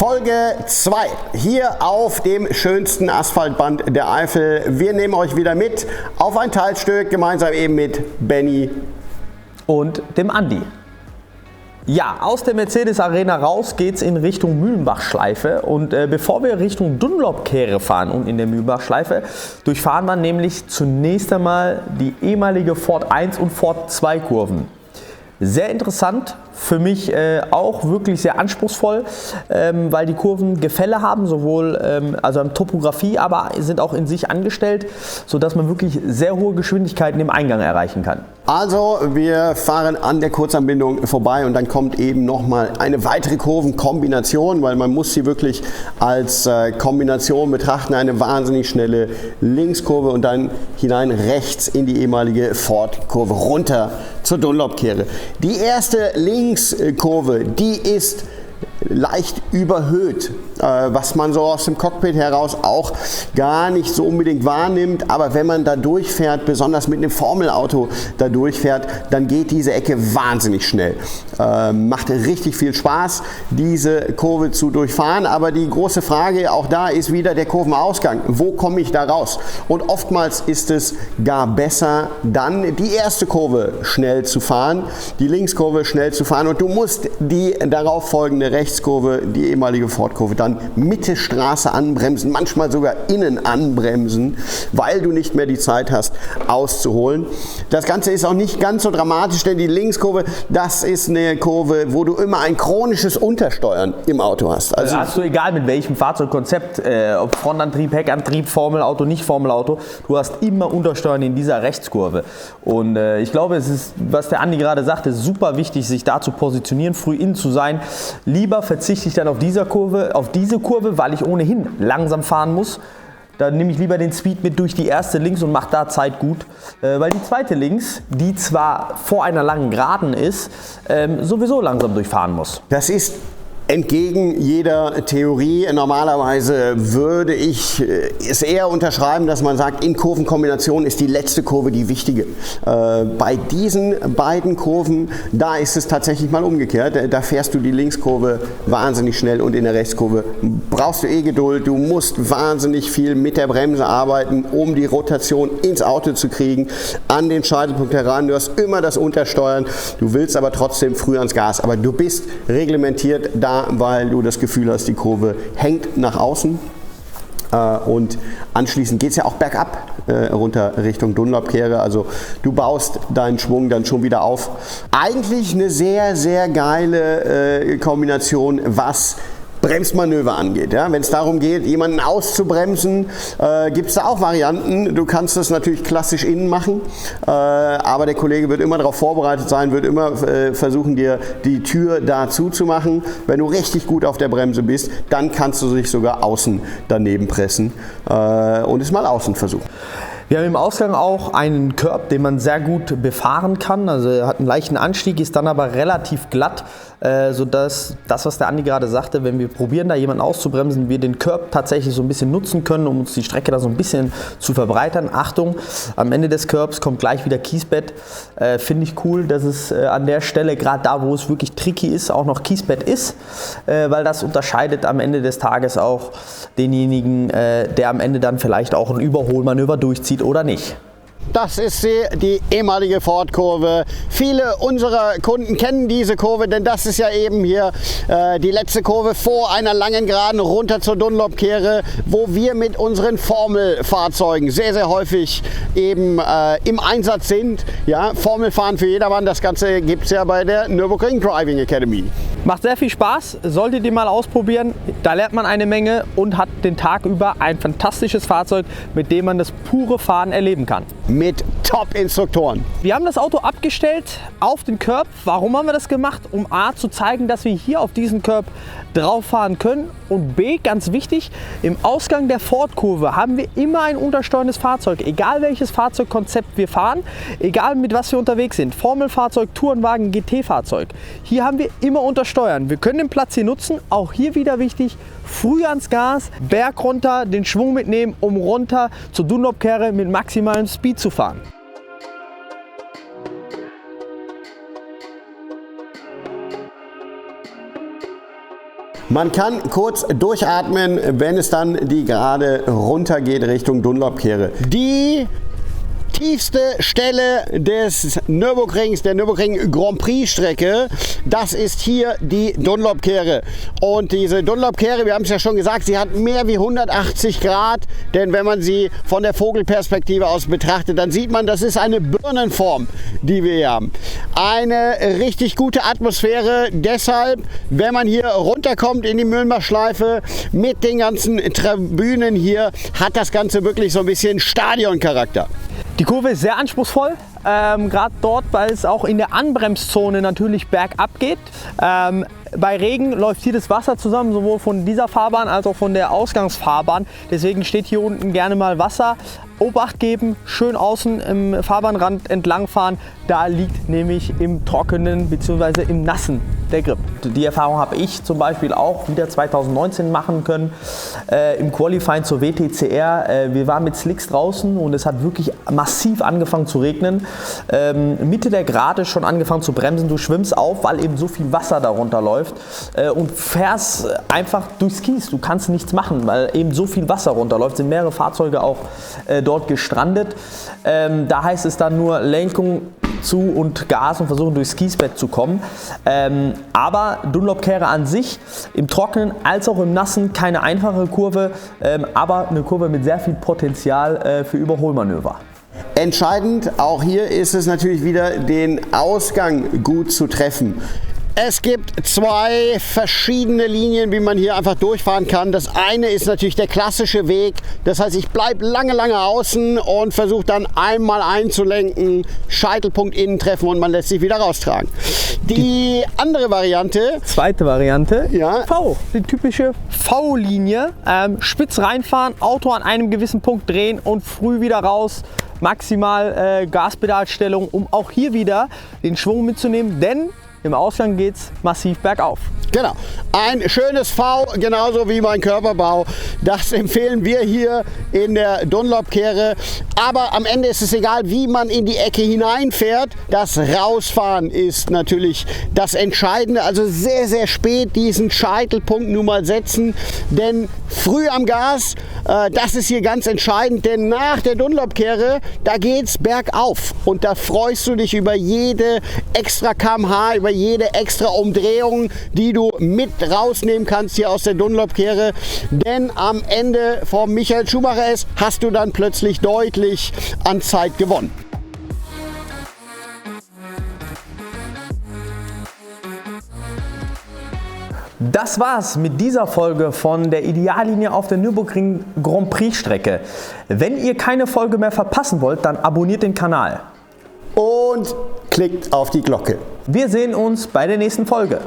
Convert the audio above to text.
Folge 2 hier auf dem schönsten Asphaltband der Eifel. Wir nehmen euch wieder mit auf ein Teilstück, gemeinsam eben mit Benny und dem Andi. Ja, aus der Mercedes Arena raus geht's in Richtung Mühlenbach-Schleife und bevor wir Richtung Dunlop-Kehre fahren und in der Mühlenbach-Schleife, durchfahren wir nämlich zunächst einmal die ehemalige Ford 1 und Ford 2 Kurven. Sehr interessant, für mich auch wirklich sehr anspruchsvoll, weil die Kurven Gefälle haben, sowohl also Topografie, aber sind auch in sich angestellt, sodass man wirklich sehr hohe Geschwindigkeiten im Eingang erreichen kann. Also wir fahren an der Kurzanbindung vorbei und dann kommt eben nochmal eine weitere Kurvenkombination, weil man muss sie wirklich als Kombination betrachten, eine wahnsinnig schnelle Linkskurve und dann hinein rechts in die ehemalige Ford-Kurve runter zur Dunlop-Kehre. Die erste Linkskurve, die ist leicht überhöht, was man so aus dem Cockpit heraus auch gar nicht so unbedingt wahrnimmt, aber wenn man da durchfährt, besonders mit einem Formelauto da durchfährt, dann geht diese Ecke wahnsinnig schnell. Macht richtig viel Spaß, diese Kurve zu durchfahren, aber die große Frage auch da ist wieder der Kurvenausgang. Wo komme ich da raus? Und oftmals ist es gar besser, dann die erste Kurve schnell zu fahren, die Linkskurve schnell zu fahren und du musst die darauf folgende Rechtskurve, die ehemalige Ford-Kurve, dann Mitte Straße anbremsen, manchmal sogar innen anbremsen, weil du nicht mehr die Zeit hast, auszuholen. Das Ganze ist auch nicht ganz so dramatisch, denn die Linkskurve, das ist eine Kurve, wo du immer ein chronisches Untersteuern im Auto hast. Also hast du, egal mit welchem Fahrzeugkonzept, ob Frontantrieb, Heckantrieb, Formelauto, nicht Formelauto, du hast immer Untersteuern in dieser Rechtskurve. Und ich glaube, es ist, was der Andi gerade sagte, super wichtig, sich da zu positionieren, früh innen zu sein. Lieber verzichte ich dann auf diese Kurve, weil ich ohnehin langsam fahren muss. Dann nehme ich lieber den Speed mit durch die erste links und mache da Zeit gut. Weil die zweite links, die zwar vor einer langen Geraden ist, sowieso langsam durchfahren muss. Das ist entgegen jeder Theorie. Normalerweise würde ich es eher unterschreiben, dass man sagt, in Kurvenkombination ist die letzte Kurve die wichtige. Bei diesen beiden Kurven, da ist es tatsächlich mal umgekehrt. Da fährst du die Linkskurve wahnsinnig schnell und in der Rechtskurve brauchst du Geduld. Du musst wahnsinnig viel mit der Bremse arbeiten, um die Rotation ins Auto zu kriegen, an den Scheitelpunkt heran. Du hast immer das Untersteuern. Du willst aber trotzdem früh ans Gas. Aber du bist reglementiert da, weil du das Gefühl hast, die Kurve hängt nach außen und anschließend geht es ja auch bergab runter Richtung Dunlop-Kehre, also du baust deinen Schwung dann schon wieder auf. Eigentlich eine sehr, sehr geile Kombination, was Bremsmanöver angeht. Ja? Wenn es darum geht, jemanden auszubremsen, gibt es da auch Varianten. Du kannst das natürlich klassisch innen machen, aber der Kollege wird immer darauf vorbereitet sein, wird immer versuchen, dir die Tür da zuzumachen. Wenn du richtig gut auf der Bremse bist, dann kannst du dich sogar außen daneben pressen und es mal außen versuchen. Wir haben im Ausgang auch einen Curb, den man sehr gut befahren kann. Also er hat einen leichten Anstieg, ist dann aber relativ glatt, sodass das, was der Andi gerade sagte, wenn wir probieren, da jemanden auszubremsen, wir den Curb tatsächlich so ein bisschen nutzen können, um uns die Strecke da so ein bisschen zu verbreitern. Achtung, am Ende des Curbs kommt gleich wieder Kiesbett. Finde ich cool, dass es an der Stelle, gerade da, wo es wirklich tricky ist, auch noch Kiesbett ist, weil das unterscheidet am Ende des Tages auch denjenigen, der am Ende dann vielleicht auch ein Überholmanöver durchzieht oder nicht. Das ist sie, die ehemalige Ford-Kurve. Viele unserer Kunden kennen diese Kurve, denn das ist ja eben hier die letzte Kurve vor einer langen Geraden runter zur Dunlop-Kehre, wo wir mit unseren Formelfahrzeugen sehr, sehr häufig eben im Einsatz sind. Ja, Formelfahren für jedermann, das Ganze gibt es ja bei der Nürburgring Driving Academy. Macht sehr viel Spaß, solltet ihr mal ausprobieren. Da lernt man eine Menge und hat den Tag über ein fantastisches Fahrzeug, mit dem man das pure Fahren erleben kann. Mit Top-Instruktoren. Wir haben das Auto abgestellt auf den Curb. Warum haben wir das gemacht? Um A, zu zeigen, dass wir hier auf diesen Curb drauf fahren können und B, ganz wichtig, im Ausgang der Ford-Kurve haben wir immer ein untersteuerndes Fahrzeug. Egal welches Fahrzeugkonzept wir fahren, egal mit was wir unterwegs sind. Formelfahrzeug, Tourenwagen, GT-Fahrzeug. Hier haben wir immer untersteuern. Wir können den Platz hier nutzen. Auch hier wieder wichtig, früh ans Gas, Berg runter, den Schwung mitnehmen, um runter zur Dunlop-Kehre mit maximalem Speed zu fahren. Man kann kurz durchatmen, wenn es dann die Gerade runtergeht Richtung Dunlopkehre. Die tiefste Stelle des Nürburgrings, der Nürburgring Grand Prix Strecke, das ist hier die Dunlopkehre. Und diese Dunlopkehre, wir haben es ja schon gesagt, sie hat mehr wie 180 Grad, denn wenn man sie von der Vogelperspektive aus betrachtet, dann sieht man, das ist eine Birnenform, die wir hier haben. Eine richtig gute Atmosphäre, deshalb, wenn man hier runterkommt in die Mühlenbachschleife mit den ganzen Tribünen hier, hat das Ganze wirklich so ein bisschen Stadioncharakter. Die Kurve ist sehr anspruchsvoll, gerade dort, weil es auch in der Anbremszone natürlich bergab geht. Bei Regen läuft hier das Wasser zusammen, sowohl von dieser Fahrbahn als auch von der Ausgangsfahrbahn. Deswegen steht hier unten gerne mal Wasser. Obacht geben, schön außen im Fahrbahnrand entlangfahren. Da liegt nämlich im Trockenen bzw. im Nassen der Grip. Die Erfahrung habe ich zum Beispiel auch wieder 2019 machen können im Qualifying zur WTCR. Wir waren mit Slicks draußen und es hat wirklich massiv angefangen zu regnen. Mitte der Gerade schon angefangen zu bremsen. Du schwimmst auf, weil eben so viel Wasser darunter läuft und fährst einfach durchs Kies. Du kannst nichts machen, weil eben so viel Wasser runterläuft. Sind mehrere Fahrzeuge auch dort gestrandet. Da heißt es dann nur Lenkung zu und Gas und versuchen durchs Kiesbett zu kommen. Aber Dunlopkehre an sich im Trockenen als auch im Nassen keine einfache Kurve, aber eine Kurve mit sehr viel Potenzial für Überholmanöver. Entscheidend auch hier ist es natürlich wieder, den Ausgang gut zu treffen. Es gibt zwei verschiedene Linien, wie man hier einfach durchfahren kann. Das eine ist natürlich der klassische Weg. Das heißt, ich bleibe lange außen und versuche dann einmal einzulenken, Scheitelpunkt innen treffen und man lässt sich wieder raustragen. Die andere Variante. Zweite Variante, ja. V, die typische V-Linie. Spitz reinfahren, Auto an einem gewissen Punkt drehen und früh wieder raus. Maximal Gaspedalstellung, um auch hier wieder den Schwung mitzunehmen, denn im Ausgang geht es massiv bergauf. Genau, ein schönes V, genauso wie mein Körperbau. Das empfehlen wir hier in der Dunlopkehre. Aber am Ende ist es egal, wie man in die Ecke hineinfährt. Das Rausfahren ist natürlich das Entscheidende. Also sehr spät diesen Scheitelpunkt nun mal setzen. Denn früh am Gas, das ist hier ganz entscheidend. Denn nach der Dunlopkehre, da geht es bergauf. Und da freust du dich über jede extra kmh, über jede extra Umdrehung, die du mit rausnehmen kannst hier aus der Dunlopkehre, denn am Ende vom Michael Schumacher S hast du dann plötzlich deutlich an Zeit gewonnen. Das war's mit dieser Folge von der Ideallinie auf der Nürburgring Grand Prix Strecke. Wenn ihr keine Folge mehr verpassen wollt, dann abonniert den Kanal. Und klickt auf die Glocke. Wir sehen uns bei der nächsten Folge.